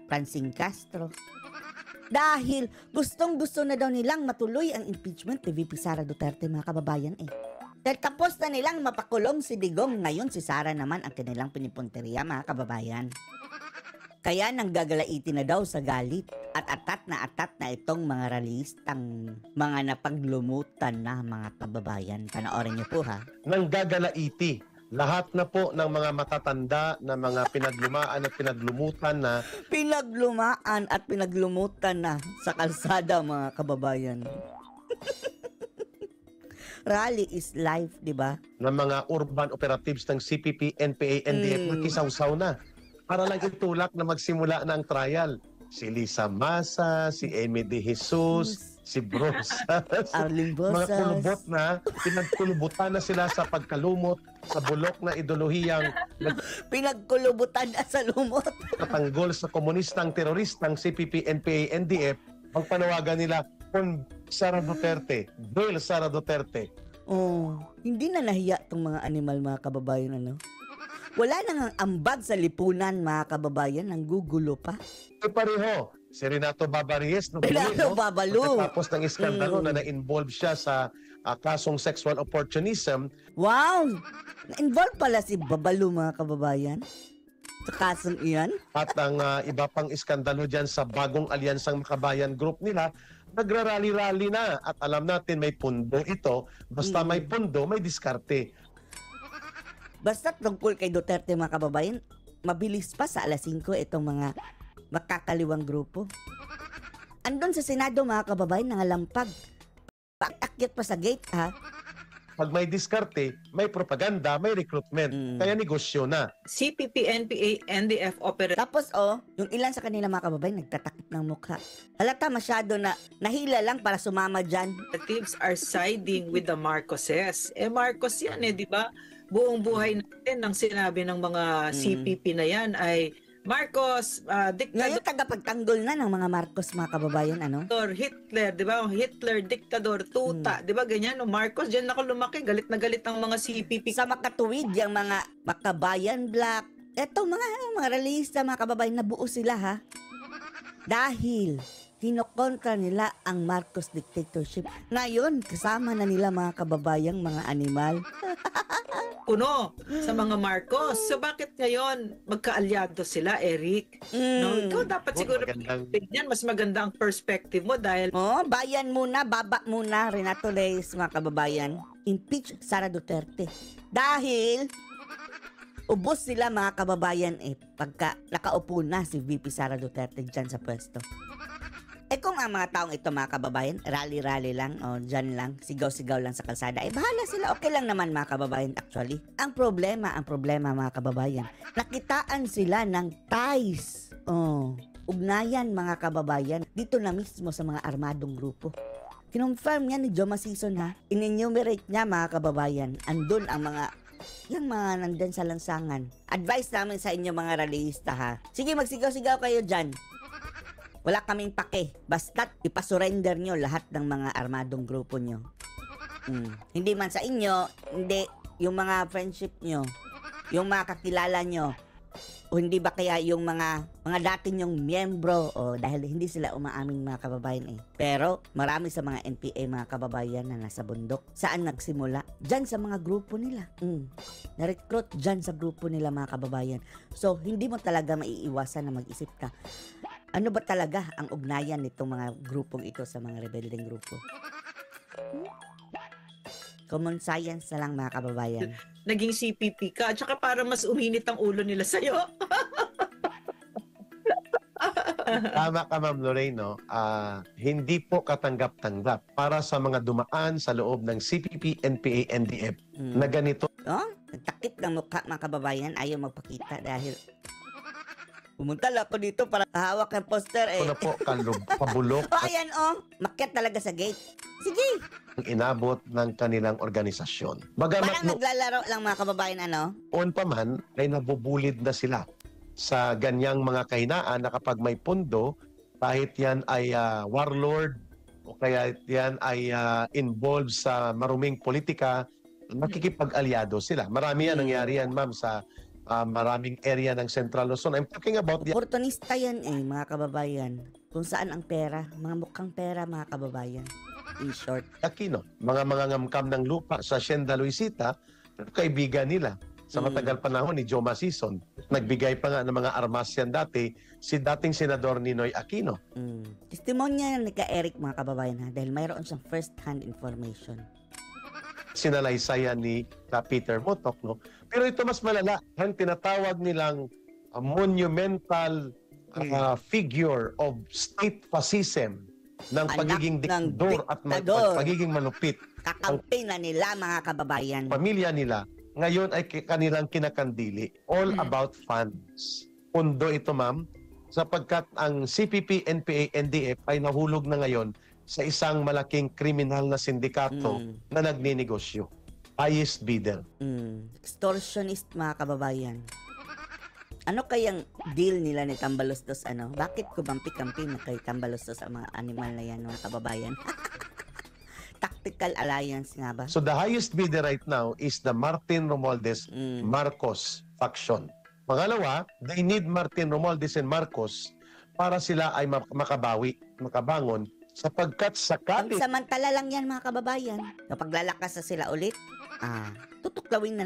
Francine Castro. Dahil gustong-gusto na daw nilang matuloy ang impeachment ni VP Sara Duterte, mga kababayan Dahil tapos na nilang mapakulong si Digong, ngayon si Sara naman ang kanilang pinipunteriya, mga kababayan. Kaya nanggagalaiti na daw sa galit at atat na itong mga realistang mga napaglumutan na, mga kababayan. Panoorin niyo po ha. Nanggagalaiti. Lahat na po ng mga matatanda na mga pinaglumaan at pinaglumutan na. Pinaglumaan at pinaglumutan na sa kalsada, mga kababayan. Rally is life, di ba? Ng mga urban operatives ng CPP, NPA, NDF, nakisawsaw na. Para lang itulak na magsimula na ang trial. Si Lisa Masa, si Amy De Jesus, si Brosas, Arlene Brosas. mga kulubot na, pinagkulubutan na sila sa pagkalumot, sa bulok na ideolohiyang Pinagkulubutan na sa lumot. nagtatanggol sa komunistang teroristang CPP, NPA, NDF, ang panawagan nila, on Sara Duterte, Bill Sara Duterte. Oh, hindi na nahiya tong mga animal, mga kababayan, Wala nang ambag sa lipunan, mga kababayan, nang gugulo pa. Pareho, si Renato Babaries, Renato Babalu. Tapos ng iskandalo na na-involve siya sa kasong sexual opportunism. Wow! Na-involve pala si Babalu, mga kababayan, sa kasong iyan. At ang iba pang iskandalo dyan sa bagong alyansang Makabayan Group nila, nagrarally-rally na. At alam natin may pundo ito. Basta may pundo, may diskarte. Basta tungkol kay Duterte, mga kababayan, mabilis pa sa alas 5 itong mga makakaliwang grupo. Andun sa Senado, mga kababayan, nangalampag. Pag-akyat pa sa gate, ha? Pag may diskarte, may propaganda, may recruitment. Kaya negosyo na. CPP, NPA, NDF operative Tapos, yung ilan sa kanila, mga kababayan, nagtatakip ng mukha. Halata masyado na nahila lang para sumama dyan. operatives are siding with the Marcoses. Marcos yan di ba? Buong buhay natin nang sinabi ng mga CPP na yan ay Marcos, Ngayon, diktador, tagapagtanggol na ng mga Marcos, mga kababayan, Hitler, di ba? Hitler, diktador, tuta, di ba? Ganyan, Marcos, dyan ako lumaki. Galit na galit ang mga CPP. Sa makatuwid, yung mga Makabayan Black, etong mga realista, mga kababayan, nabuo sila, ha? Dahil kinokontra nila ang Marcos dictatorship. Ngayon, kasama na nila, mga kababayang mga animal. Puno sa mga Marcos. So bakit ngayon magkaalyado sila, Eric? No, ikaw dapat siguro yan, mas maganda ang perspective mo dahil Bayan muna, baba muna, Renato Reyes, mga kababayan. Impeach Sara Duterte. Dahil ubos sila, mga kababayan, pagka nakaupo na si VP Sara Duterte dyan sa pwesto. Kung ang mga taong ito, mga kababayan, rally-rally lang, dyan lang, sigaw-sigaw lang sa kalsada, bahala sila, okay lang naman, mga kababayan, actually. Ang problema, mga kababayan, nakitaan sila ng ties. Ugnayan, mga kababayan, dito na mismo sa mga armadong grupo. Kinonfirm niya ni Joma Season, ha? In-enumerate niya, mga kababayan, andun ang mga yung mga nandun sa lansangan. Advice namin sa inyo, mga rallyista, ha? Sige, magsigaw-sigaw kayo dyan. Wala kaming pake. Basta't ipasurrender nyo lahat ng mga armadong grupo nyo. Hindi man sa inyo, hindi yung mga friendship nyo, yung mga kakilala nyo, o hindi ba kaya yung mga dati nyong miyembro, dahil hindi sila umaaming, mga kababayan Pero marami sa mga NPA, mga kababayan, na nasa bundok. Saan nagsimula? Diyan sa mga grupo nila. Na-recruit dyan sa grupo nila, mga kababayan. So, hindi mo talaga maiiwasan na mag-isip ka, ano ba talaga ang ugnayan nitong mga grupong ito sa mga rebeldeng grupo? Common science na lang, mga kababayan. naging CPP ka at saka para mas uminit ang ulo nila sa'yo. Tama ka, Ma'am Lorraine, no? Hindi po katanggap-tanggap para sa mga dumaan sa loob ng CPP, NPA, NDF na ganito. Nagtakip ng mukha, mga kababayan, ayaw magpakita dahil pumunta lang ako dito para hawak ng poster Ano po, pabulok ayan makyat talaga sa gate. Sige. ang inabot ng kanilang organisasyon. Parang naglalaro lang, mga kababayan, On pa man, ay nabubulid na sila sa ganyang mga kahinaan na kapag may pundo, kahit yan ay warlord o kaya yan ay involved sa maruming politika, makikipag-alyado sila. Marami yan nangyari yan, ma'am, sa maraming area ng Central Luzon. I'm talking about the Oportunista yan mga kababayan. Kung saan ang pera, mga mukhang pera mga kababayan. In short. Aquino, mga ngamkam ng lupa sa Hacienda Luisita, kaibigan nila sa matagal panahon ni Joe Masison. Nagbigay pa nga ng mga armas yan dati, si dating Senador Ninoy Aquino. Testimonya ni ka Eric mga kababayan ha, dahil mayroon siyang first-hand information. Sinalaysayan ni Peter Motok, no? Pero ito mas malala, ang tinatawag nilang monumental figure of state fascism ng Anak pagiging ng diktador at diktador. pagiging malupit. Kakampi na nila mga kababayan. Pamilya nila, ngayon ay kanilang kinakandili. All about funds. Pundo ito, ma'am, sapagkat ang CPP, NPA, NDF ay nahulog na ngayon sa isang malaking kriminal na sindikato na nagninegosyo. Highest bidder. Extortionist mga kababayan. Ano kayang deal nila ni Tambalostos ano? Bakit kumampi-kampi na kay Tambalostos ang mga animal na yan mga kababayan? Tactical alliance nga ba? So the highest bidder right now is the Martin Romualdez Marcos faction. Pangalawa, they need Martin Romualdez and Marcos para sila ay makabawi, makabangon sapagkat sakali Samantala lang yan mga kababayan. Kapag lalakas na sila ulit, tutuklawin na